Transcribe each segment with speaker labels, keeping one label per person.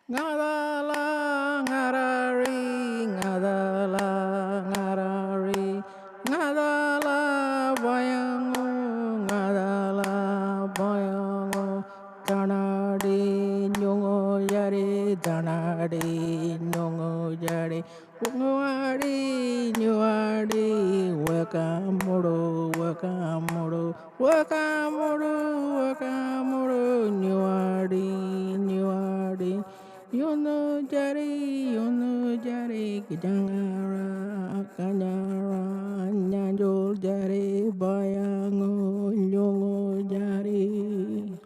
Speaker 1: Ngadala, ngarari, ngadala, ngarari, ngadala, Baiyoongoo, ngadala, Baiyoongoo, Danadi, nyungo yari, danadi, nyungo yari, unguari, nyuari, wakamuru, wakamuru, wakamuru, wakamuru, nyuari, nyuari. Yono jari, kajangara, kanyara, nyanjol jari, Baiyoongoo, nyungo jari.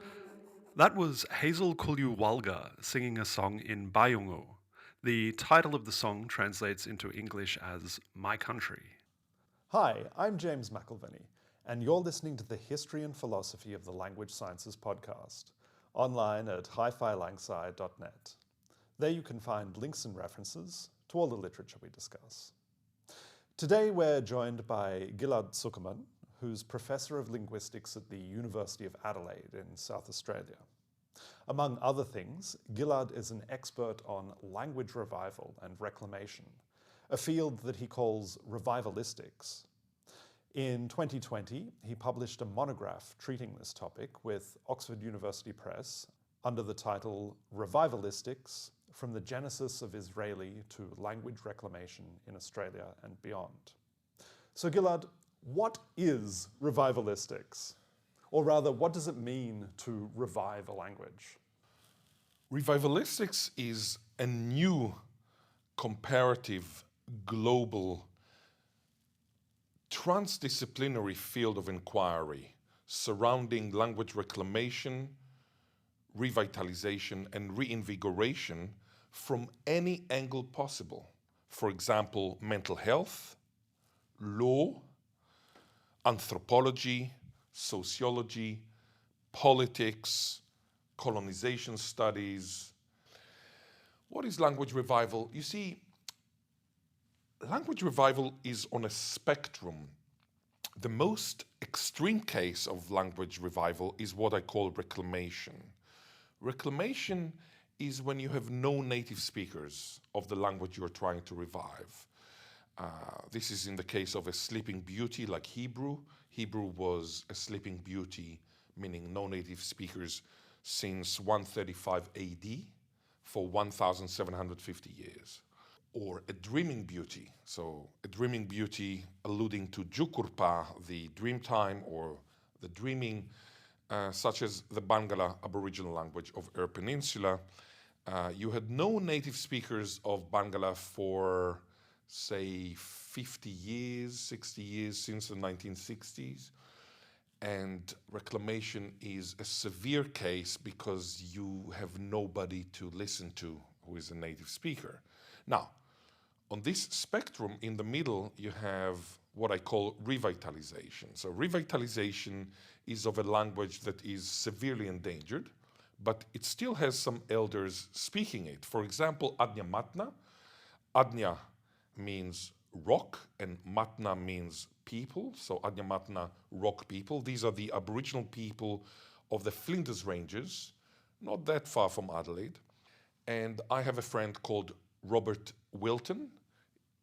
Speaker 2: That was Hazel Cooyou Walgar singing a song in Baiyoongoo. The title of the song translates into English as My Country.
Speaker 3: Hi, I'm James McElvenny, and you're listening to the History and Philosophy of the Language Sciences podcast, online at hi-fi-langside.net. There you can find links and references to all the literature we discuss. Today we're joined by Ghil Zuckermann, who's Professor of Linguistics at the University of Adelaide in South Australia. Among other things, Ghil is an expert on language revival and reclamation, a field that he calls Revivalistics. In 2020, he published a monograph treating this topic with Oxford University Press under the title Revivalistics: From the Genesis of Israeli to Language Reclamation in Australia and Beyond. So Ghil, what is revivalistics? Or rather, what does it mean to revive a language?
Speaker 4: Revivalistics is a new comparative, global, transdisciplinary field of inquiry surrounding language reclamation, revitalization, and reinvigoration from any angle possible. For example, mental health, law, anthropology, sociology, politics, colonization studies. What is language revival? You see, language revival is on a spectrum. The most extreme case of language revival is what I call reclamation. Reclamation is when you have no native speakers of the language you're trying to revive. This is in the case of a sleeping beauty like Hebrew. Hebrew was a sleeping beauty, meaning no native speakers, since 135 AD for 1,750 years. Or a dreaming beauty. So a dreaming beauty alluding to Jukurrpa, the Dreamtime, or the dreaming, such as the Barngarla Aboriginal language of Eyre Peninsula. You had no native speakers of Barngarla for, say, 50 years, 60 years since the 1960s. And reclamation is a severe case because you have nobody to listen to who is a native speaker. Now, on this spectrum, in the middle, you have what I call revitalization. So revitalization is of a language that is severely endangered, but it still has some elders speaking it. For example, Adnya Matna. Adnya means rock, and Matna means people. So Adnya Matna, rock people. These are the Aboriginal people of the Flinders Ranges, not that far from Adelaide. And I have a friend called Robert Wilton.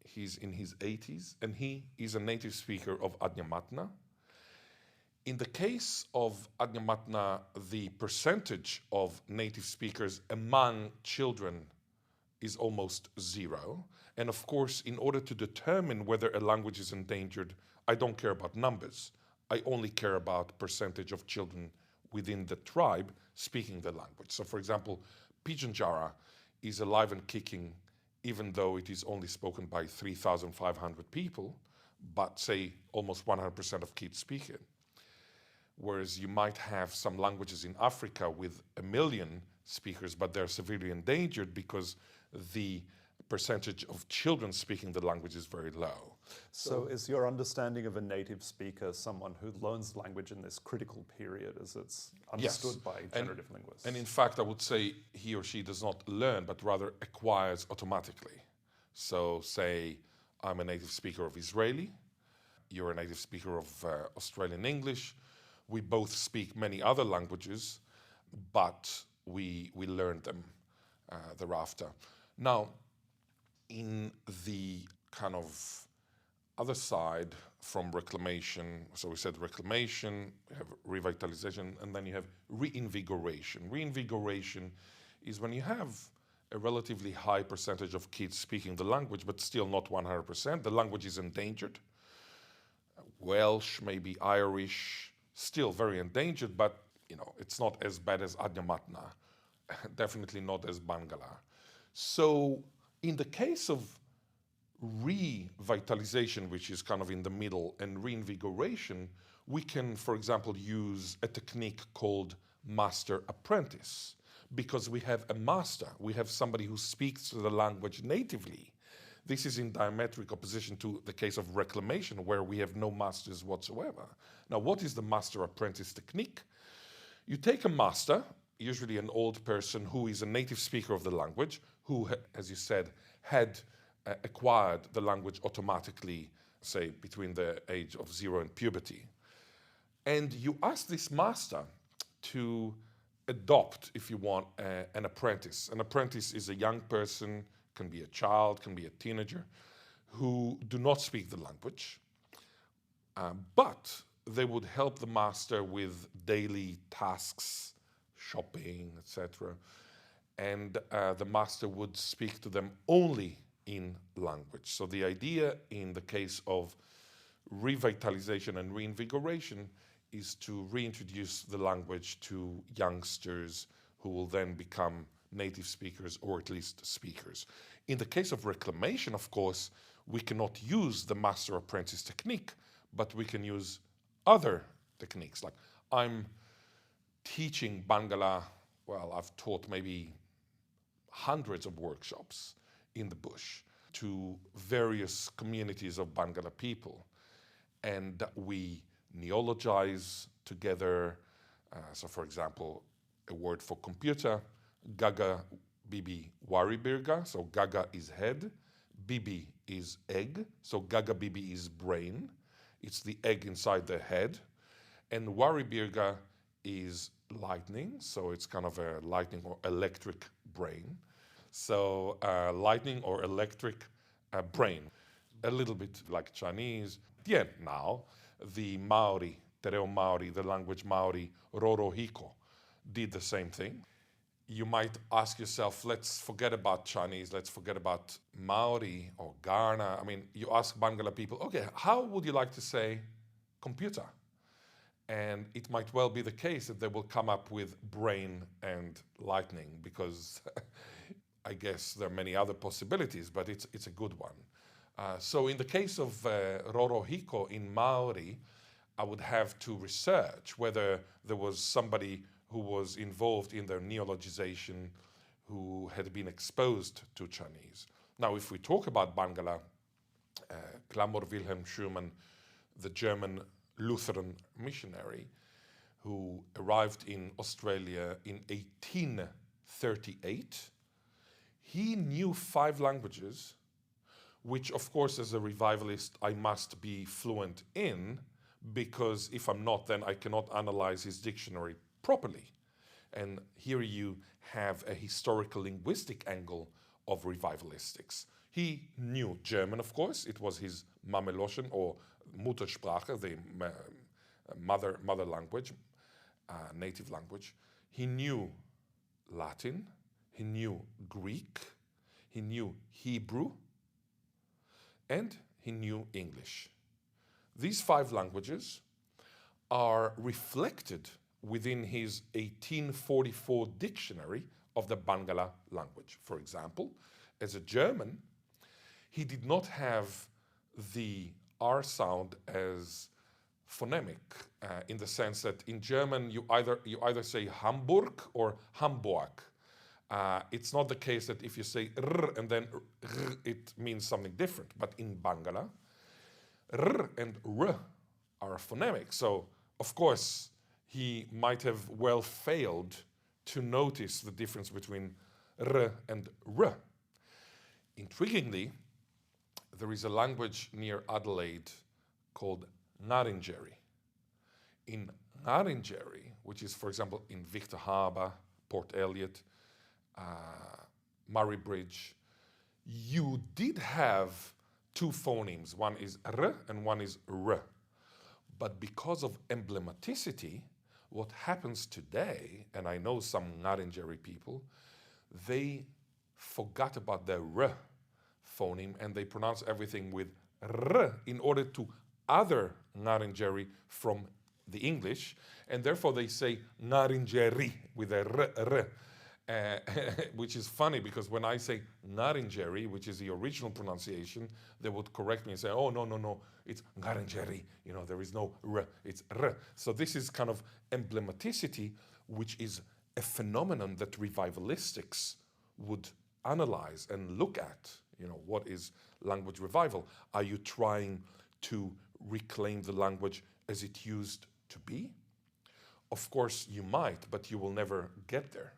Speaker 4: He's in his 80s, and he is a native speaker of Adnya Matna. In the case of Adnya Matna, the percentage of native speakers among children is almost zero. And of course, in order to determine whether a language is endangered, I don't care about numbers. I only care about percentage of children within the tribe speaking the language. So for example, Pidginjara is alive and kicking, even though it is only spoken by 3,500 people, but say almost 100% of kids speak it. Whereas you might have some languages in Africa with 1 million speakers, but they're severely endangered because the percentage of children speaking the language is very low.
Speaker 3: So is your understanding of a native speaker someone who learns the language in this critical period as it's understood by generative linguists?
Speaker 4: And in fact, I would say he or she does not learn, but rather acquires automatically. So say I'm a native speaker of Israeli, you're a native speaker of Australian English. We both speak many other languages, but we learn them thereafter. Now, in the kind of other side from reclamation, so we said reclamation, we have revitalization, and then you have reinvigoration. Reinvigoration is when you have a relatively high percentage of kids speaking the language, but still not 100%. The language is endangered. Welsh, maybe Irish, still very endangered, but it's not as bad as Adnyamatna, definitely not as Barngarla. So in the case of revitalization, which is kind of in the middle, and reinvigoration, we can, for example, use a technique called master-apprentice, because we have a master, we have somebody who speaks the language natively. This is in diametric opposition to the case of reclamation, where we have no masters whatsoever. Now, what is the master-apprentice technique? You take a master, usually an old person who is a native speaker of the language, who, as you said, had acquired the language automatically, say, between the age of 0 and puberty. And you ask this master to adopt, if you want, an apprentice. An apprentice is a young person, can be a child, can be a teenager, who do not speak the language, but they would help the master with daily tasks, shopping, etc. And the master would speak to them only in language. So the idea in the case of revitalization and reinvigoration is to reintroduce the language to youngsters who will then become native speakers, or at least speakers. In the case of reclamation, of course, we cannot use the master-apprentice technique, but we can use other techniques. Like, I'm teaching Barngarla, well, I've taught maybe hundreds of workshops in the bush to various communities of Barngarla people. And we neologize together. So, for example, a word for computer, Gaga Bibi Waribirga. So Gaga is head, Bibi is egg. So Gaga Bibi is brain. It's the egg inside the head. And Waribirga is lightning. So it's kind of a lightning or electric brain. So lightning or electric brain. A little bit like Chinese. Yeah, now the Maori, Te Reo Maori, the language Maori, Rorohiko, did the same thing. You might ask yourself, let's forget about Chinese, let's forget about Maori or Ghana. I mean, you ask Barngarla people, okay, how would you like to say computer? And it might well be the case that they will come up with brain and lightning, because I guess there are many other possibilities, but it's a good one. So in the case of Rorohiko in Maori, I would have to research whether there was somebody who was involved in their neologization who had been exposed to Chinese. Now, if we talk about Barngarla, Clamor Wilhelm Schumann, the German Lutheran missionary who arrived in Australia in 1838, he knew 5 languages, which, of course, as a revivalist, I must be fluent in, because if I'm not, then I cannot analyze his dictionary properly. And here you have a historical linguistic angle of revivalistics. He knew German, of course. It was his Mameloschen, or Muttersprache, the mother language, native language. He knew Latin. He knew Greek. He knew Hebrew. And he knew English. These 5 languages are reflected within his 1844 dictionary of the Barngarla language. For example, as a German, he did not have the R sound as phonemic, in the sense that in German you either say Hamburg or Hamburg. It's not the case that if you say r and then r, it means something different. But in Barngarla, r and r are phonemic. So, of course, he might have well failed to notice the difference between r and r. Intriguingly, there is a language near Adelaide called Ngarrindjeri. In Ngarrindjeri, which is, for example, in Victor Harbour, Port Elliot, Murray Bridge, you did have two phonemes. One is R and one is R. But because of emblematicity, what happens today, and I know some Ngarrindjeri people, they forgot about the R phoneme and they pronounce everything with R in order to other Ngarrindjeri from the English, and therefore they say Ngarrindjeri with a R, which is funny because when I say Ngarrindjeri, which is the original pronunciation, they would correct me and say, oh, no, it's Ngarrindjeri. There is no R, it's R. So this is kind of emblematicity, which is a phenomenon that revivalistics would analyze and look at. What is language revival? Are you trying to reclaim the language as it used to be? Of course you might, but you will never get there.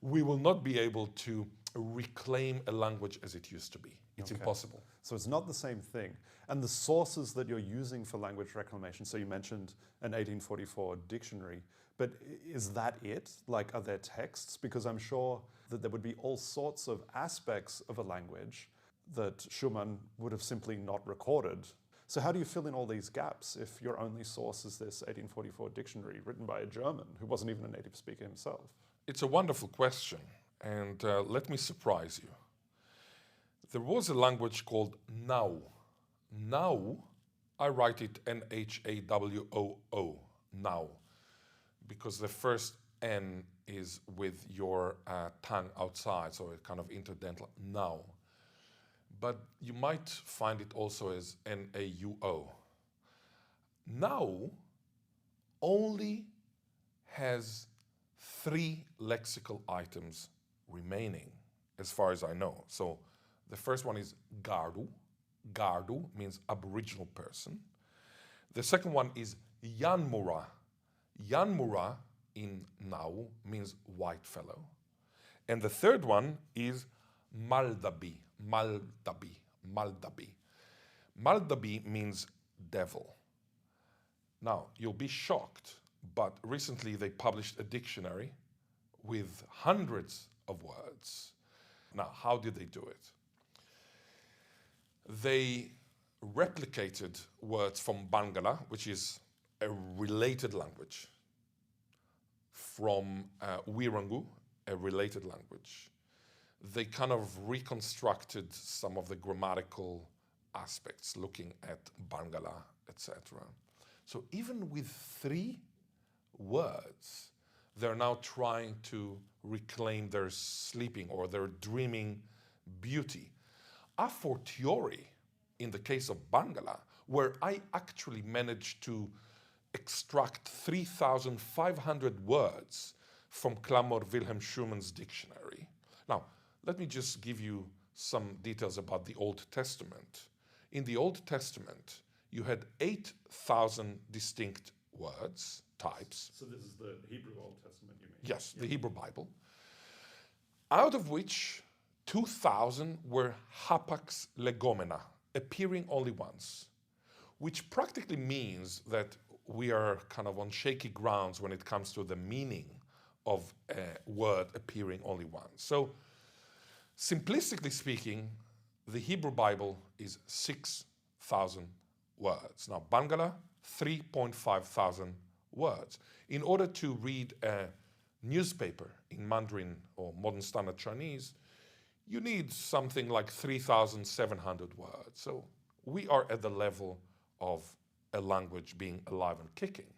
Speaker 4: We will not be able to reclaim a language as it used to be. It's impossible.
Speaker 3: So it's not the same thing. And the sources that you're using for language reclamation, so you mentioned an 1844 dictionary, but is that it? Like, are there texts? Because I'm sure that there would be all sorts of aspects of a language that Schumann would have simply not recorded. So how do you fill in all these gaps if your only source is this 1844 dictionary written by a German who wasn't even a native speaker himself?
Speaker 4: It's a wonderful question, and let me surprise you. There was a language called Nau. Nau, I write it N-H-A-W-O-O, Nau, because the first N is with your tongue outside, so a kind of interdental Nau. But you might find it also as N-A-U-O. Nau only has 3 lexical items remaining, as far as I know. So the first one is Gardu. Gardu means Aboriginal person. The second one is Yanmura. Yanmura in Nau means white fellow. And the third one is Maldabi. Maldabi. Maldabi. Maldabi means devil. Now, you'll be shocked, but recently they published a dictionary with hundreds of words. Now, how did they do it? They replicated words from Barngarla, which is a related language, from Wirangu, a related language. They kind of reconstructed some of the grammatical aspects, looking at Barngarla, etc. So even with 3 words, they're now trying to reclaim their sleeping or their dreaming beauty. A fortiori, in the case of Barngarla, where I actually managed to extract 3,500 words from Clamor Wilhelm Schumann's dictionary. Now, let me just give you some details about the Old Testament. In the Old Testament, you had 8,000 distinct words, types.
Speaker 3: So this is the Hebrew Old Testament, you mean?
Speaker 4: Yes, the Hebrew Bible. Out of which 2,000 were hapax legomena, appearing only once, which practically means that we are kind of on shaky grounds when it comes to the meaning of a word appearing only once. So, simplistically speaking, the Hebrew Bible is 6,000 words. Now, Barngarla, 3,500 words. In order to read a newspaper in Mandarin or modern standard Chinese, you need something like 3,700 words. So we are at the level of a language being alive and kicking.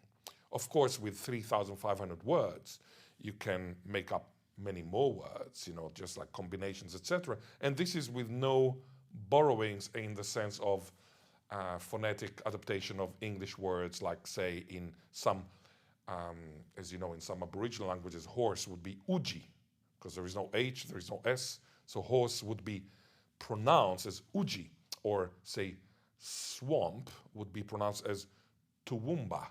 Speaker 4: Of course, with 3,500 words, you can make up many more words, just like combinations, etc. And this is with no borrowings in the sense of phonetic adaptation of English words, like, say, in some, as you know, in some Aboriginal languages, horse would be uji, because there is no H, there is no S, so horse would be pronounced as uji, or, say, swamp would be pronounced as tuwumba,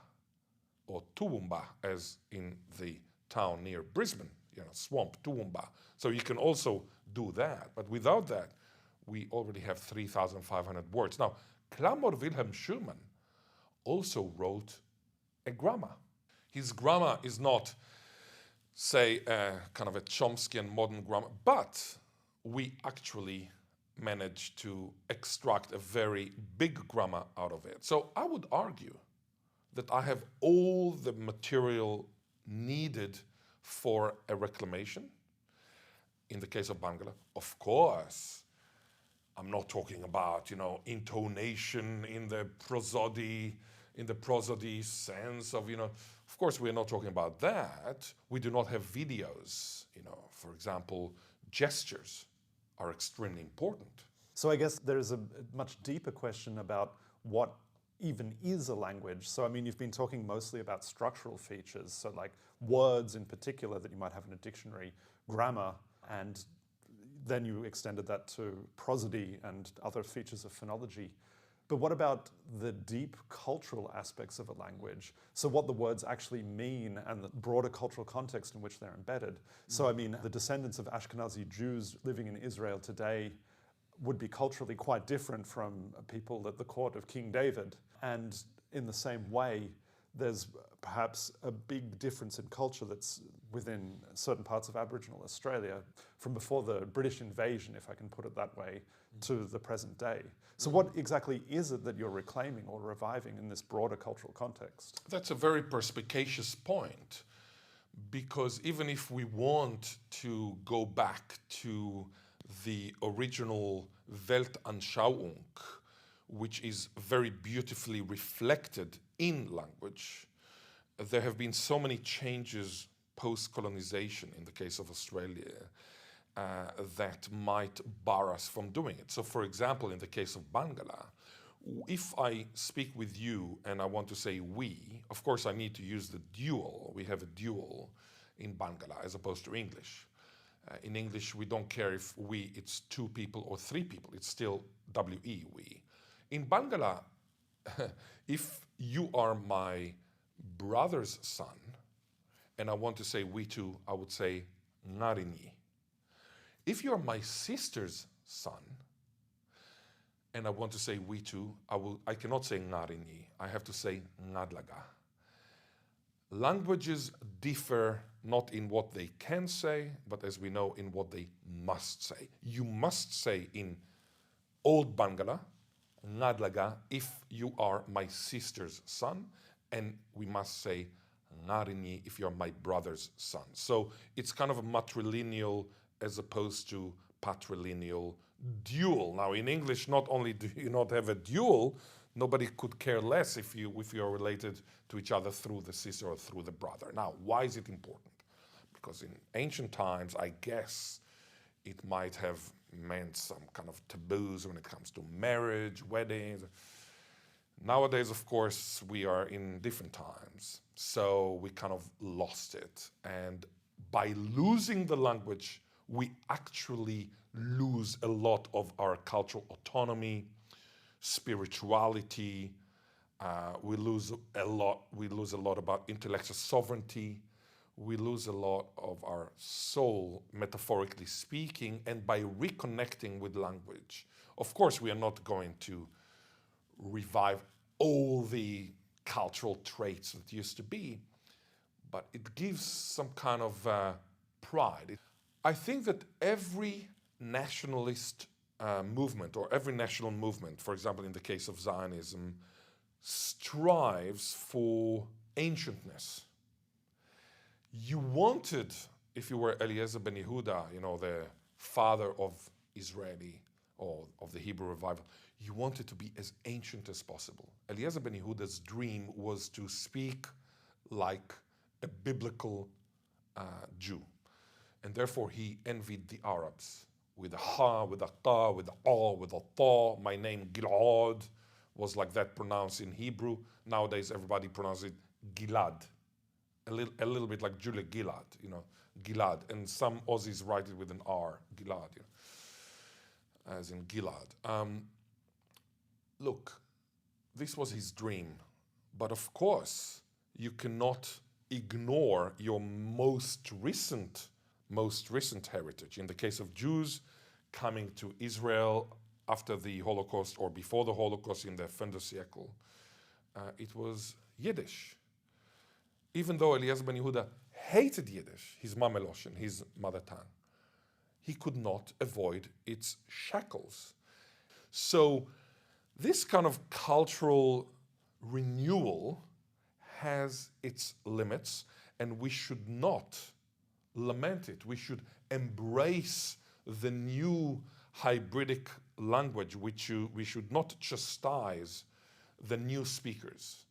Speaker 4: or tuwumba, as in the town near Brisbane, swamp, tuwumba. So you can also do that, but without that, we already have 3,500 words. Now, Clamor Wilhelm Schumann also wrote a grammar. His grammar is not, say, kind of a Chomskyan modern grammar, but we actually managed to extract a very big grammar out of it. So I would argue that I have all the material needed for a reclamation. In the case of Barngarla, of course, I'm not talking about, intonation in the prosody, sense of, of course, we're not talking about that. We do not have videos, for example, gestures are extremely important.
Speaker 3: So I guess there's a much deeper question about what even is a language. So I mean, you've been talking mostly about structural features, so like words in particular that you might have in a dictionary, grammar, and then you extended that to prosody and other features of phonology. But what about the deep cultural aspects of a language? So what the words actually mean and the broader cultural context in which they're embedded. So I mean, the descendants of Ashkenazi Jews living in Israel today would be culturally quite different from people at the court of King David. And in the same way, there's perhaps a big difference in culture that's within certain parts of Aboriginal Australia from before the British invasion, if I can put it that way, to the present day. So what exactly is it that you're reclaiming or reviving in this broader cultural context?
Speaker 4: That's a very perspicacious point, because even if we want to go back to the original Weltanschauung, which is very beautifully reflected in language, there have been so many changes post-colonization in the case of Australia that might bar us from doing it. So for example, in the case of Barngarla, if I speak with you and I want to say we, of course I need to use the dual. We have a dual in Barngarla as opposed to English. In English, we don't care if we, it's two people or three people. It's still we, we. In Barngarla, if you are my brother's son, and I want to say we two, I would say ngarini. If you are my sister's son, and I want to say we two, I cannot say ngarini. I have to say ngadlaga. Languages differ not in what they can say, but as we know, in what they must say. You must say in Old Barngarla, ngadlaga, if you are my sister's son, and we must say ngarini if you're my brother's son. So it's kind of a matrilineal as opposed to patrilineal dual. Now in English, not only do you not have a dual, nobody could care less if you're related to each other through the sister or through the brother. Now, why is it important? Because in ancient times, I guess it might have meant some kind of taboos when it comes to marriage, weddings. Nowadays, of course, we are in different times, so we kind of lost it. And by losing the language, we actually lose a lot of our cultural autonomy, spirituality. We lose a lot about intellectual sovereignty. We lose a lot of our soul, metaphorically speaking, and by reconnecting with language. Of course, we are not going to revive all the cultural traits that used to be, but it gives some kind of pride. I think that every nationalist movement or every national movement, for example, in the case of Zionism, strives for ancientness. You wanted, if you were Eliezer ben Yehuda, the father of Israeli or of the Hebrew revival, you wanted to be as ancient as possible. Eliezer ben Yehuda's dream was to speak like a biblical Jew. And therefore he envied the Arabs with a ha, with a ta, with a a, with a ta. My name Gilad was like that pronounced in Hebrew. Nowadays everybody pronounces it Gilad. A little bit like Julia Gilad, Gilad. And some Aussies write it with an R, Gilad, as in Gilad. Look, this was his dream. But of course, you cannot ignore your most recent heritage. In the case of Jews coming to Israel after the Holocaust or before the Holocaust in the fin de siècle, it was Yiddish. Even though Eliezer ben Yehuda hated Yiddish, his mameloshen, his mother tongue, he could not avoid its shackles. So this kind of cultural renewal has its limits, and we should not lament it. We should embrace the new hybridic language, we should not chastise the new speakers.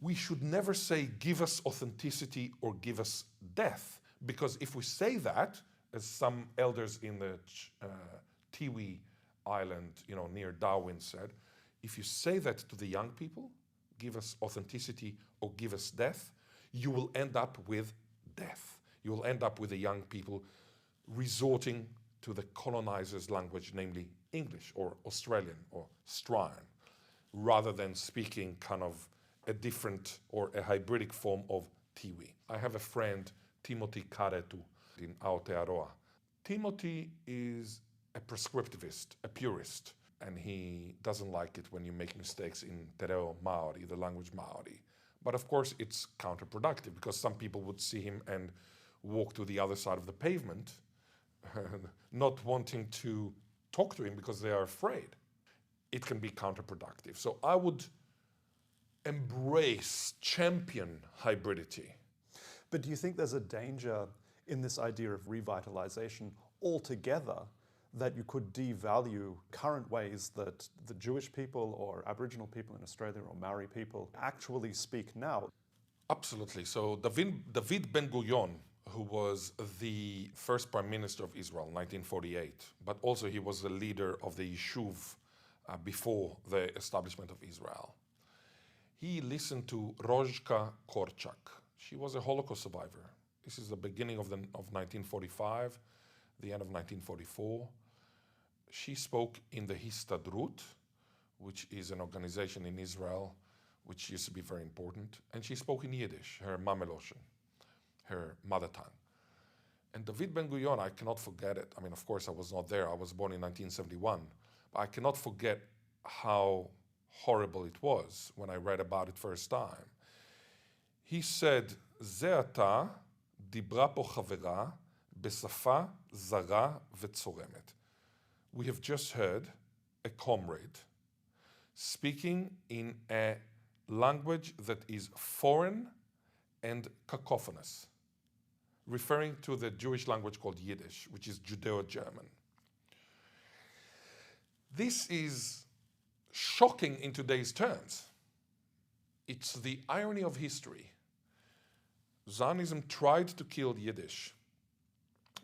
Speaker 4: We should never say, give us authenticity or give us death, because if we say that, as some elders in the Tiwi Island, near Darwin said, if you say that to the young people, give us authenticity or give us death, you will end up with death. You will end up with the young people resorting to the colonizer's language, namely English or Australian or Stryan, rather than speaking kind of a different or a hybridic form of Tiwi. I have a friend, Timothy Karetu, in Aotearoa. Timothy is a prescriptivist, a purist, and he doesn't like it when you make mistakes in Te Reo Maori, the language Maori. But of course it's counterproductive, because some people would see him and walk to the other side of the pavement, not wanting to talk to him because they are afraid. It can be counterproductive. So I would embrace, champion hybridity.
Speaker 3: But do you think there's a danger in this idea of revitalization altogether, that you could devalue current ways that the Jewish people or Aboriginal people in Australia or Maori people actually speak now?
Speaker 4: Absolutely. So David Ben-Gurion, who was the first Prime Minister of Israel in 1948, but also he was the leader of the Yishuv before the establishment of Israel. He listened to Rozhka Korchak. She was a Holocaust survivor. This is the beginning of 1945, the end of 1944. She spoke in the Histadrut, which is an organization in Israel which used to be very important, and she spoke in Yiddish, her Mameloshen, her mother tongue. And David Ben-Gurion, I cannot forget it. I mean, of course, I was not there. I was born in 1971. But I cannot forget how horrible it was when I read about it first time. He said, "Ze ata dibra po chavera besafa zara vetzoremet." We have just heard a comrade speaking in a language that is foreign and cacophonous, referring to the Jewish language called Yiddish, which is Judeo-German. This is shocking in today's terms. It's the irony of history. Zionism tried to kill Yiddish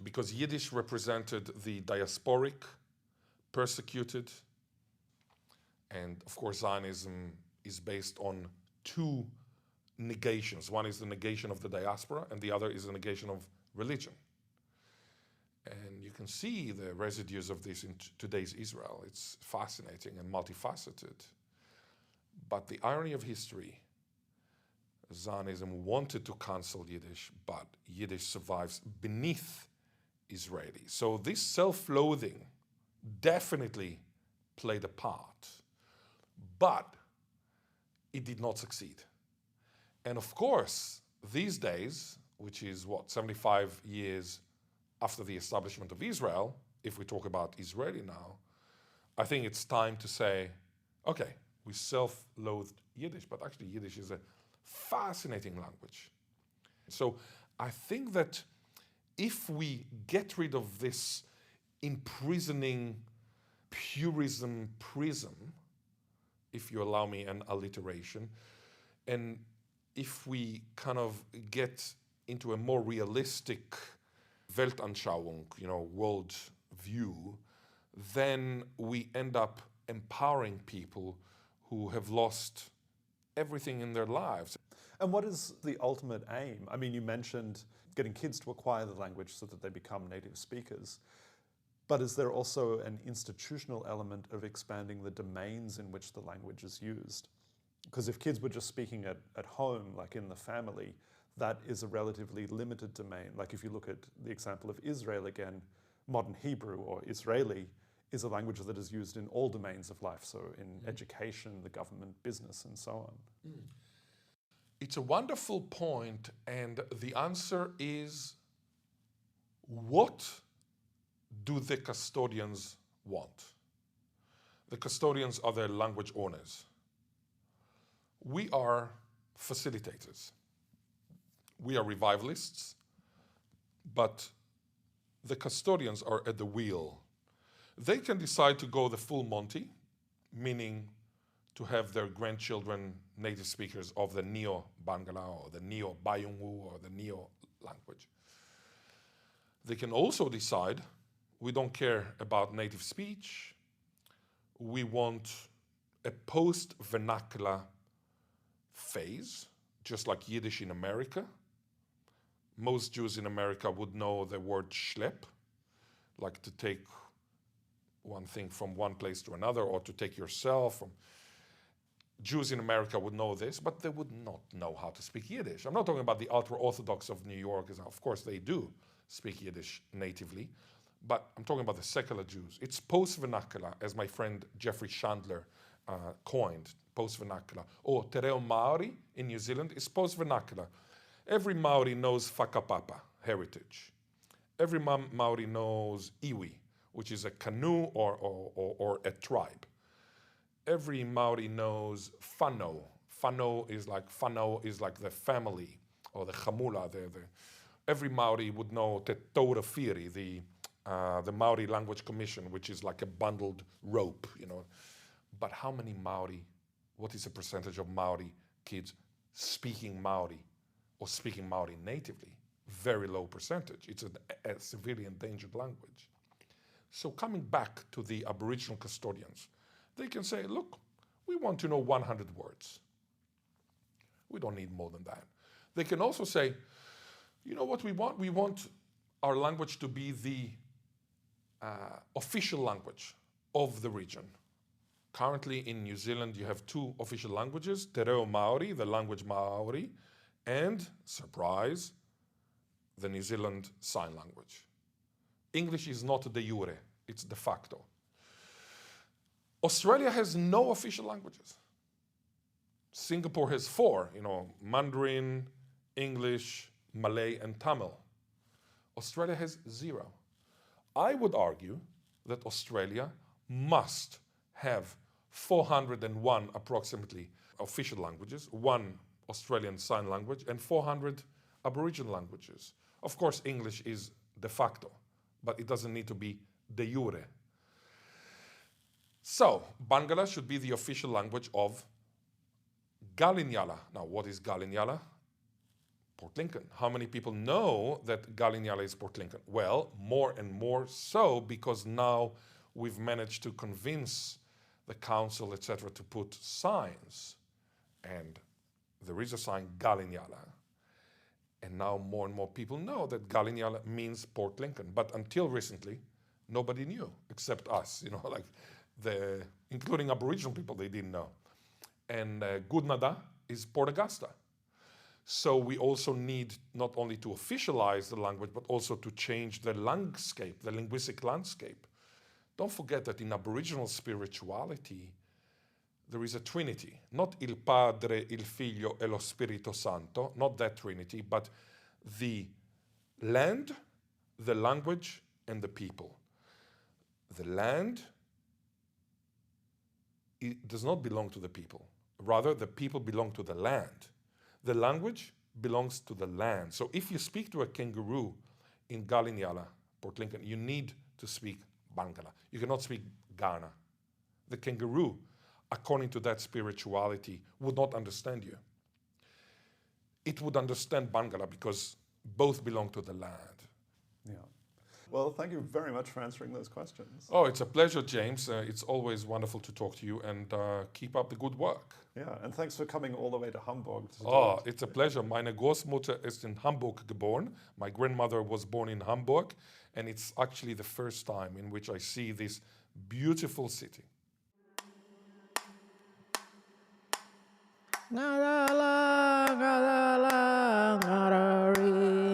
Speaker 4: because Yiddish represented the diasporic, persecuted, and of course Zionism is based on two negations. One is the negation of the diaspora, and the other is the negation of religion. And you can see the residues of this in today's Israel. It's fascinating and multifaceted. But the irony of history, Zionism wanted to cancel Yiddish, but Yiddish survives beneath Israeli. So this self-loathing definitely played a part, but it did not succeed. And of course, these days, which is 75 years after the establishment of Israel, if we talk about Israeli now, I think it's time to say, okay, we self-loathed Yiddish, but actually Yiddish is a fascinating language. So I think that if we get rid of this imprisoning purism prism, if you allow me an alliteration, and if we kind of get into a more realistic Weltanschauung, world view, then we end up empowering people who have lost everything in their lives.
Speaker 3: And what is the ultimate aim? I mean, you mentioned getting kids to acquire the language so that they become native speakers. But is there also an institutional element of expanding the domains in which the language is used? Because if kids were just speaking at home, like in the family, that is a relatively limited domain. Like if you look at the example of Israel again, modern Hebrew or Israeli is a language that is used in all domains of life. So in education, the government, business, and so on.
Speaker 4: It's a wonderful point, and the answer is, what do the custodians want? The custodians are the language owners. We are facilitators. We are revivalists, but the custodians are at the wheel. They can decide to go the full Monty, meaning to have their grandchildren native speakers of the Neo-Barngarla or the Neo-Baiyoongoo or the Neo language. They can also decide, we don't care about native speech, we want a post-vernacular phase, just like Yiddish in America. Most Jews in America would know the word schlepp, like to take one thing from one place to another, or to take yourself from. Jews in America would know this, but they would not know how to speak Yiddish. I'm not talking about the ultra-Orthodox of New York. Of course, they do speak Yiddish natively, but I'm talking about the secular Jews. It's post-vernacular, as my friend Jeffrey Chandler coined, post-vernacular. Or Te Reo Maori in New Zealand is post-vernacular. Every Maori knows whakapapa, heritage. Every Maori knows iwi, which is a canoe or a tribe. Every Maori knows whanau. Whanau is like the family, or the chamula. Every Maori would know Te Taurawhiri, the Maori Language Commission, which is like a bundled rope, you know. But how many Maori, what is the percentage of Maori kids speaking Maori or speaking Maori natively? Very low percentage. It's a severely endangered language. So coming back to the Aboriginal custodians, they can say, look, we want to know 100 words. We don't need more than that. They can also say, you know what we want? We want our language to be the official language of the region. Currently in New Zealand, you have two official languages, Te Reo Maori, the language Maori, and, surprise, the New Zealand Sign Language. English is not de jure, it's de facto. Australia has no official languages. Singapore has 4, Mandarin, English, Malay, and Tamil. Australia has 0. I would argue that Australia must have 401 approximately official languages, 1 Australian Sign Language, and 400 Aboriginal languages. Of course, English is de facto, but it doesn't need to be de jure. So, Barngarla should be the official language of Gallinyala. Now, what is Gallinyala? Port Lincoln. How many people know that Gallinyala is Port Lincoln? Well, more and more so, because now we've managed to convince the council, etc., to put signs. And there is a sign, Gallinyala. And now more and more people know that Gallinyala means Port Lincoln. But until recently, nobody knew, except us, including Aboriginal people, they didn't know. And Goodnada is Port Augusta. So we also need not only to officialize the language, but also to change the landscape, the linguistic landscape. Don't forget that in Aboriginal spirituality, there is a Trinity, not Il Padre, Il Figlio e lo Spirito Santo, not that Trinity, but the land, the language, and the people. The land, it does not belong to the people. Rather, the people belong to the land. The language belongs to the land. So if you speak to a kangaroo in Gallinyala, Port Lincoln, you need to speak Barngarla. You cannot speak Ghana. The kangaroo, according to that spirituality, would not understand you. It would understand Barngarla because both belong to the land.
Speaker 3: Yeah. Well, thank you very much for answering those questions.
Speaker 4: Oh, it's a pleasure, James. It's always wonderful to talk to you, and keep up the good work.
Speaker 3: Yeah, and thanks for coming all the way to Hamburg.
Speaker 4: It's a pleasure. Meine Großmutter ist in Hamburg geboren. My grandmother was born in Hamburg, and it's actually the first time in which I see this beautiful city.
Speaker 1: Ngadala, ngadala, ngadari.